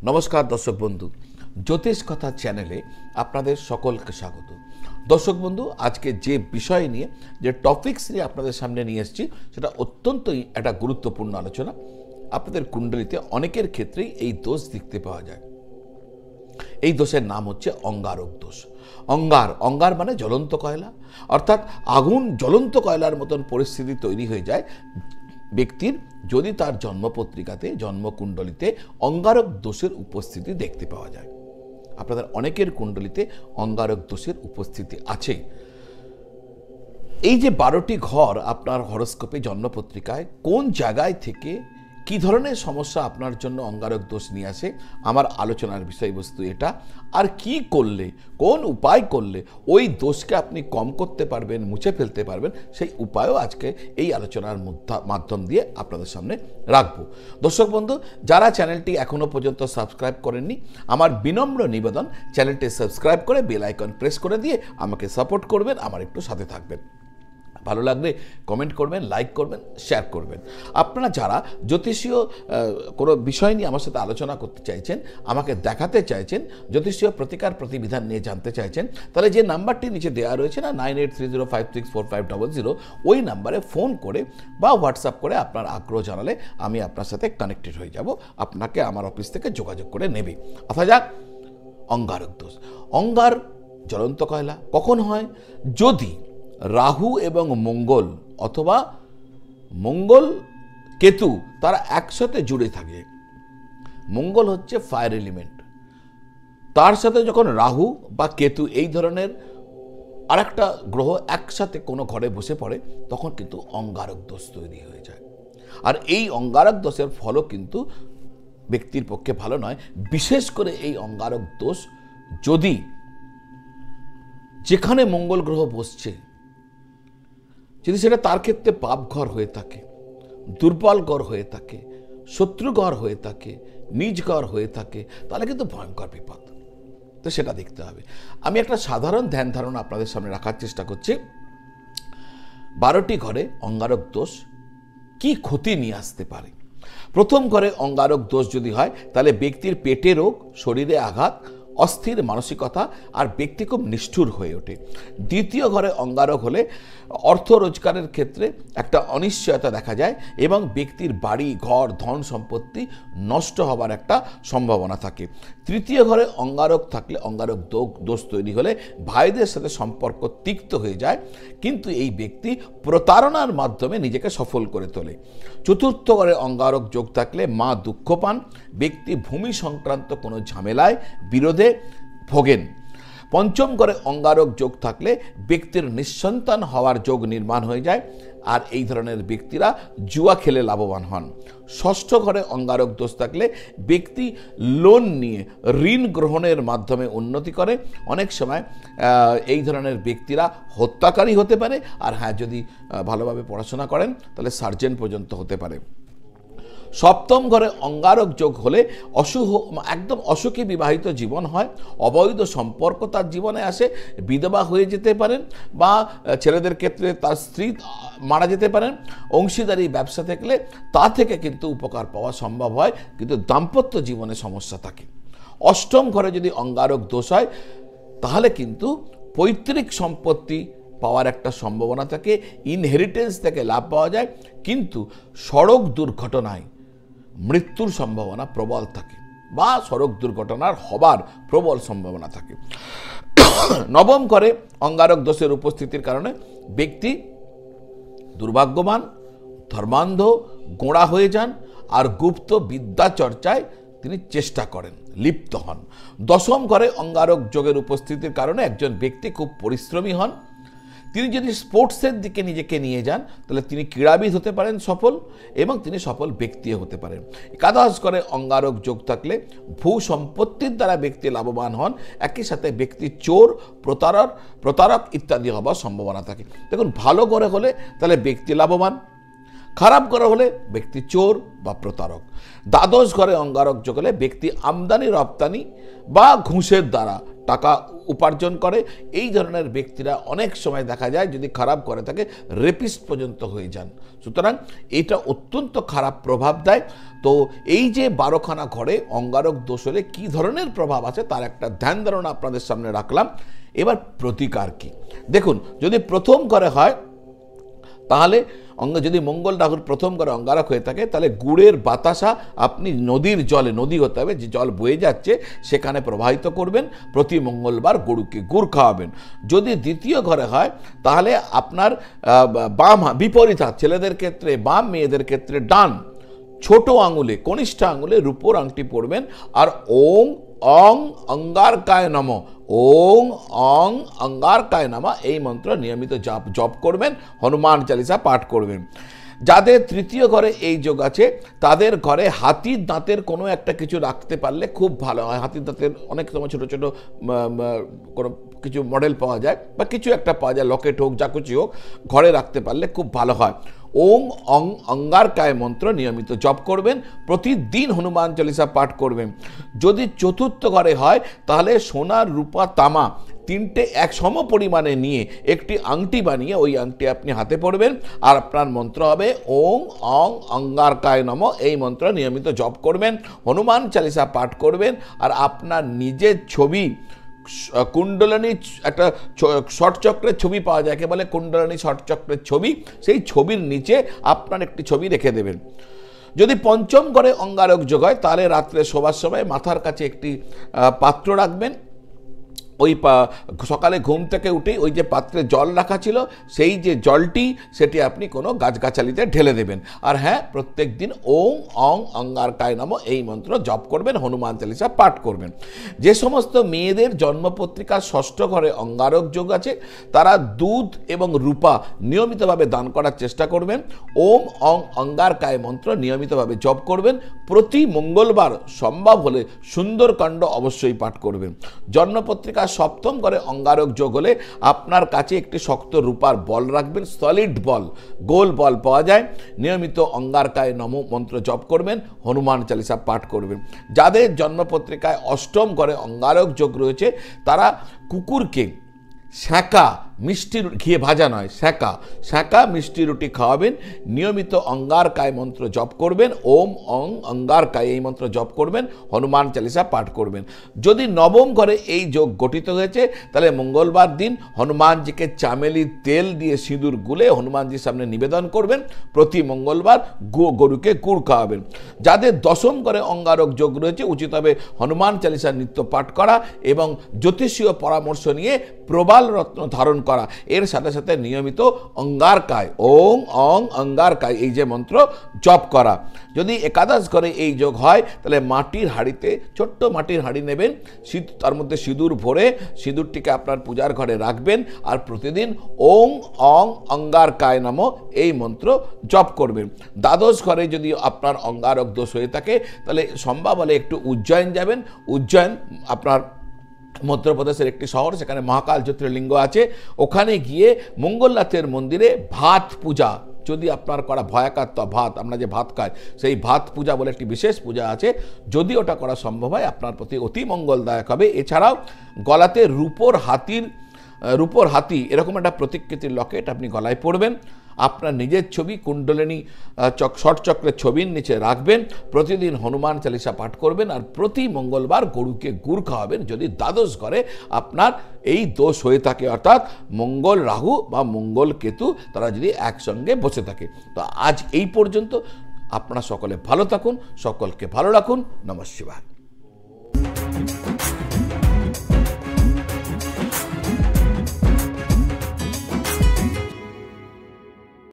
নমস্কার দর্শক বন্ধু, জ্যোতিষ কথা চ্যানেলে আপনাদের সকলকে স্বাগত। দর্শক বন্ধু, আজকে যে বিষয় নিয়ে যে টপিকস নিয়ে আপনাদের সামনে নিয়ে এসেছি সেটা অত্যন্তই একটা গুরুত্বপূর্ণ আলোচনা। আপনাদের কুণ্ডলিতে অনেকের ক্ষেত্রেই এই দোষ দেখতে পাওয়া যায়। এই দোষের নাম হচ্ছে অঙ্গারক দোষ। অঙ্গার মানে জ্বলন্ত কয়লা, অর্থাৎ আগুন জ্বলন্ত কয়লার মতন পরিস্থিতি তৈরি হয়ে যায় ব্যক্তির যদি তার জন্মপত্রিকাতে জন্মকুণ্ডলিতে অঙ্গারক দোষের উপস্থিতি দেখতে পাওয়া যায়। আপনাদের অনেকের কুণ্ডলিতে অঙ্গারক দোষের উপস্থিতি আছে। এই যে 12টি ঘর আপনার হরোস্কোপে জন্মপত্রিকায় কোন জায়গায় থেকে কি ধরনের সমস্যা আপনার জন্য অঙ্গারক দোষ নিয়ে আসে, আমার আলোচনার বিষয়বস্তু এটা। আর কি করলে, কোন উপায় করলে ওই দোষকে আপনি কম করতে পারবেন, মুছে ফেলতে পারবেন, সেই উপায়ও আজকে এই আলোচনার মাধ্যম দিয়ে আপনাদের সামনে রাখবো। দর্শক বন্ধু, যারা চ্যানেলটি এখনো পর্যন্ত সাবস্ক্রাইব করেননি, আমার বিনম্র নিবেদন চ্যানেলটি সাবস্ক্রাইব করে বেল আইকন প্রেস করে দিয়ে আমাকে সাপোর্ট করবেন, আমার একটু সাথে থাকবেন। ভালো লাগলে কমেন্ট করবেন, লাইক করবেন, শেয়ার করবেন। আপনারা যারা জ্যোতিষীয় কোনো বিষয় নিয়ে আমার সাথে আলোচনা করতে চাইছেন, আমাকে দেখাতে চাইছেন, জ্যোতিষীয় প্রতিকার প্রতিবিধান নিয়ে জানতে চাইছেন, তাহলে যে নাম্বারটি নিচে দেওয়া রয়েছে না 9830564500, ওই নাম্বারে ফোন করে বা হোয়াটসঅ্যাপ করে আপনার আগ্রহ জানালে আমি আপনার সাথে কানেক্টেড হয়ে যাব, আপনাকে আমার অফিস থেকে যোগাযোগ করে নেবে। অথবা যাক, অঙ্গারক দোষ। অঙ্গার জ্বলন্ত কয়লা কখন হয়? যদি রাহু এবং মঙ্গল অথবা মঙ্গল কেতু তারা একসাথে জুড়ে থাকে। মঙ্গল হচ্ছে ফায়ার এলিমেন্ট, তার সাথে যখন রাহু বা কেতু এই ধরনের আরেকটা গ্রহ একসাথে কোনো ঘরে বসে পড়ে, তখন কিন্তু অঙ্গারক দোষ তৈরি হয়ে যায়। আর এই অঙ্গারক দোষের ফলও কিন্তু ব্যক্তির পক্ষে ভালো নয়। বিশেষ করে এই অঙ্গারক দোষ যদি যেখানে মঙ্গল গ্রহ বসছে, যদি সেটা তার ক্ষেত্রে পাপ ঘর হয়ে থাকে, দুর্বল ঘর হয়ে থাকে, শত্রু ঘর হয়ে থাকে, নিজ ঘর হয়ে থাকে, তাহলে কিন্তু ভয়ঙ্কর বিপদ। তো সেটা দেখতে হবে। আমি একটা সাধারণ ধ্যান ধারণা আপনাদের সামনে রাখার চেষ্টা করছি। 12টি ঘরে অঙ্গারক দোষ কি ক্ষতি নিয়ে আসতে পারে। প্রথম ঘরে অঙ্গারক দোষ যদি হয়, তাহলে ব্যক্তির পেটে রোগ, শরীরে আঘাত, অস্থির মানসিকতা, আর ব্যক্তি খুব নিষ্ঠুর হয়ে ওঠে। দ্বিতীয় ঘরে অঙ্গারক হলে অর্থ রোজগারের ক্ষেত্রে একটা অনিশ্চয়তা দেখা যায় এবং ব্যক্তির বাড়ি, ঘর, ধন সম্পত্তি নষ্ট হবার একটা সম্ভাবনা থাকে। তৃতীয় ঘরে অঙ্গারক থাকলে, অঙ্গারক দোষ তৈরি হলে ভাইদের সাথে সম্পর্ক তিক্ত হয়ে যায়, কিন্তু এই ব্যক্তি প্রতারণার মাধ্যমে নিজেকে সফল করে তোলে। চতুর্থ ঘরে অঙ্গারক যোগ থাকলে মা দুঃখ পান, ব্যক্তি ভূমি সংক্রান্ত কোনো ঝামেলায়, বিরোধে ভোগেন। পঞ্চম ঘরে অঙ্গারক যোগ থাকলে ব্যক্তির নিঃসন্তান হওয়ার যোগ নির্মাণ হয়ে যায়, আর এই ধরনের ব্যক্তিরা জুয়া খেলে লাভবান হন। ষষ্ঠ ঘরে অঙ্গারক দোষ থাকলে ব্যক্তি লোন নিয়ে ঋণ গ্রহণের মাধ্যমে উন্নতি করে। অনেক সময় এই ধরনের ব্যক্তিরা হত্যাকারী হতে পারে, আর হ্যাঁ, যদি ভালোভাবে পড়াশোনা করেন তাহলে সার্জেন্ট পর্যন্ত হতে পারে। সপ্তম ঘরে অঙ্গারক যোগ হলে একদম অসুখী বিবাহিত জীবন হয়, অবৈধ সম্পর্ক তার জীবনে আসে, বিধবা হয়ে যেতে পারেন, বা ছেলেদের ক্ষেত্রে তার স্ত্রী মারা যেতে পারেন। অংশীদারি ব্যবসা থাকলে তা থেকে কিন্তু উপকার পাওয়া সম্ভব হয়, কিন্তু দাম্পত্য জীবনে সমস্যা থাকে। অষ্টম ঘরে যদি অঙ্গারক দোষ হয়, তাহলে কিন্তু পৈতৃক সম্পত্তি পাওয়ার একটা সম্ভাবনা থাকে, ইনহেরিটেন্স থেকে লাভ পাওয়া যায়, কিন্তু সড়ক দুর্ঘটনায় মৃত্যুর সম্ভাবনা প্রবল থাকে, বা সড়ক দুর্ঘটনার হবার প্রবল সম্ভাবনা থাকে। নবম ঘরে অঙ্গারক দোষের উপস্থিতির কারণে ব্যক্তি দুর্ভাগ্যবান, ধর্মান্ধ, গোঁড়া হয়ে যান, আর গুপ্ত বিদ্যা চর্চায় তিনি চেষ্টা করেন, লিপ্ত হন। দশম ঘরে অঙ্গারক যোগের উপস্থিতির কারণে একজন ব্যক্তি খুব পরিশ্রমী হন। তিনি যদি স্পোর্টসের দিকে নিজেকে নিয়ে যান, তাহলে তিনি ক্রীড়াবিদ হতে পারেন সফল, এবং তিনি সফল ব্যক্তিও হতে পারেন। একাদশ ঘরে অঙ্গারক যোগ থাকলে ভূ সম্পত্তির দ্বারা ব্যক্তি লাভবান হন, একই সাথে ব্যক্তি চোর, প্রতারক ইত্যাদি হবার সম্ভাবনা থাকে। দেখুন, ভালো ঘরে হলে তাহলে ব্যক্তি লাভবান, খারাপ ঘরে হলে ব্যক্তি চোর বা প্রতারক। দ্বাদশ ঘরে অঙ্গারক যোগ হলে ব্যক্তি আমদানি রপ্তানি বা ঘুষের দ্বারা টাকা উপার্জন করে। এই ধরনের ব্যক্তিরা অনেক সময় দেখা যায় যদি খারাপ করে থাকে রেপিস্ট পর্যন্ত হয়ে যান। সুতরাং এটা অত্যন্ত খারাপ প্রভাব দেয়। তো এই যে 12খানা ঘরে অঙ্গারক দোষ হলে কী ধরনের প্রভাব আছে তার একটা ধ্যান ধারণা আপনাদের সামনে রাখলাম। এবার প্রতিকার কি? দেখুন, যদি প্রথম ঘরে হয় তাহলে যদি মঙ্গল রাহুর প্রথম ঘরে অঙ্গারক হয়ে থাকে তাহলে গুড়ের বাতাসা আপনি নদীর জলে, নদী হতে হবে যে জল বয়ে যাচ্ছে সেখানে প্রবাহিত করবেন, প্রতি মঙ্গলবার গরুকে গুড় খাওয়াবেন। যদি দ্বিতীয় ঘরে হয় তাহলে আপনার বাম বিপরীত হাত, ছেলেদের ক্ষেত্রে বাম, মেয়েদের ক্ষেত্রে ডান, ছোট আঙুলে কনিষ্ঠ আঙুলে রূপোর আংটি পরবেন আর ওং অং অঙ্গারকায় নম, ওং অং অঙ্গারকায় নম এই মন্ত্র নিয়মিত জপ করবেন, হনুমান চালিসা পাঠ করবেন। যাদের তৃতীয় ঘরে এই যোগ আছে তাদের ঘরে হাতির দাঁতের কোনো একটা কিছু রাখতে পারলে খুব ভালো হয়। হাতির দাঁতের অনেক সময় ছোটো ছোটো কোনো কিছু মডেল পাওয়া যায় বা কিছু একটা পাওয়া যায়, লকেট হোক যা কিছু হোক, ঘরে রাখতে পারলে খুব ভালো হয়। ওং অং অঙ্গারকায় মন্ত্র নিয়মিত জপ করবেন, প্রতিদিন হনুমান চালিসা পাঠ করবেন। যদি চতুর্থ ঘরে হয় তাহলে সোনার, রূপা, তামা তিনটে এক সম পরিমাণে নিয়ে একটি আংটি বানিয়ে ওই আংটি আপনি হাতে পড়বেন আর আপনার মন্ত্র হবে ওং অং অঙ্গারকায় নম। এই মন্ত্র নিয়মিত জপ করবেন, হনুমান চালিসা পাঠ করবেন আর আপনার নিজের ছবি, কুণ্ডলিনী একটা শর্ট চক্রের ছবি পাওয়া যায়, বলে কুণ্ডলিনী শর্ট চক্রের ছবি, সেই ছবির নিচে আপনার একটি ছবি রেখে দেবেন। যদি পঞ্চম ঘরে অঙ্গারক যোগ হয় তাহলে রাত্রে শোবার সময় মাথার কাছে একটি পাত্র রাখবেন। ওই সকালে ঘুম থেকে উঠেই ওই যে পাত্রে জল রাখা ছিল সেই যে জলটি সেটি আপনি কোনো গাছগাছালিতে ঢেলে দেবেন। আর হ্যাঁ, প্রত্যেক দিন ওং অং অঙ্গারকায় নম এই মন্ত্র জপ করবেন, হনুমান চালিসা পাঠ করবেন। যে সমস্ত মেয়েদের জন্মপত্রিকার ষষ্ঠ ঘরে অঙ্গারক যোগ আছে তারা দুধ এবং রূপা নিয়মিতভাবে দান করার চেষ্টা করবেন। ওম অং অঙ্গারকায় মন্ত্র নিয়মিতভাবে জপ করবেন, প্রতি মঙ্গলবার সম্ভব হলে সুন্দরকাণ্ড অবশ্যই পাঠ করবেন। জন্মপত্রিকা সপ্তম ঘরে অঙ্গারক যোগ হলে আপনার কাছে একটি শক্ত রূপার বল রাখবেন, সলিড বল, গোল বল পাওয়া যায়, নিয়মিত অঙ্গারকায় নম মন্ত্র জপ করবেন, হনুমান চালিসা পাঠ করবেন। যাদের জন্মপত্রিকায় অষ্টম ঘরে অঙ্গারক যোগ রয়েছে তারা কুকুরকে শাঁকা মিষ্টি, ঘিয়ে ভাজা নয়, শাঁকা মিষ্টি রুটি খাওয়াবেন, নিয়মিত অঙ্গারকায় মন্ত্র জপ করবেন, ওম অং অঙ্গারকায় এই মন্ত্র জপ করবেন, হনুমান চালিসা পাঠ করবেন। যদি নবম ঘরে এই যোগ গঠিত হয়েছে তাহলে মঙ্গলবার দিন হনুমানজিকে চামেলির তেল দিয়ে সিঁদুর গুলে হনুমানজির সামনে নিবেদন করবেন, প্রতি মঙ্গলবার গরুকে গুড় খাওয়াবেন। যাদের দশম ঘরে অঙ্গারক যোগ রয়েছে উচিত হবে হনুমান চালিসা নিত্য পাঠ করা এবং জ্যোতিষীয় পরামর্শ নিয়ে প্রবাল রত্ন ধারণ করা, এর সাথে সাথে নিয়মিত অঙ্গারকায় ওং অং অঙ্গারকায় এই যে মন্ত্র জপ করা। যদি একাদশ ঘরে এই যোগ হয় তাহলে মাটির হাঁড়িতে, ছোট্ট মাটির হাঁড়ি নেবেন, তার মধ্যে সিঁদুর ভরে সিঁদুরটিকে আপনার পূজার ঘরে রাখবেন আর প্রতিদিন ওং অং অঙ্গারকায় নম এই মন্ত্র জপ করবেন। দ্বাদশ ঘরে যদি আপনার অঙ্গারক দোষ হয়ে থাকে তাহলে সম্ভব হলে একটু উজ্জয়ন যাবেন। উজ্জয়ন আপনার মধ্যপ্রদেশের একটি শহর, সেখানে মহাকাল জ্যোতির্লিঙ্গ আছে, ওখানে গিয়ে মঙ্গলনাথের মন্দিরে ভাত পূজা, যদি আপনার করা ভয়াকাত্ত ভাত, আমরা যে ভাত খাই সেই ভাত পূজা বলে একটি বিশেষ পূজা আছে, যদি ওটা করা সম্ভব হয় আপনার প্রতি অতি মঙ্গলদায়ক হবে। এছাড়াও গলাতে রূপোর হাতি এরকম একটা প্রতিকৃতির লকেট আপনি গলায় পরবেন, আপনার নিজের ছবি কুণ্ডলিনী শর্ট চক্রের ছবির নিচে রাখবেন, প্রতিদিন হনুমান চালিসা পাঠ করবেন আর প্রতি মঙ্গলবার গরুকে গুড় খাওয়াবেন যদি দ্বাদশ ঘরে আপনার এই দোষ হয়ে থাকে, অর্থাৎ মঙ্গল রাহু বা মঙ্গল কেতু তারা যদি একসঙ্গে বসে থাকে। তো আজ এই পর্যন্ত, আপনারা সকলে ভালো থাকুন, সকলকে ভালো রাখুন। নমঃ শিবায়।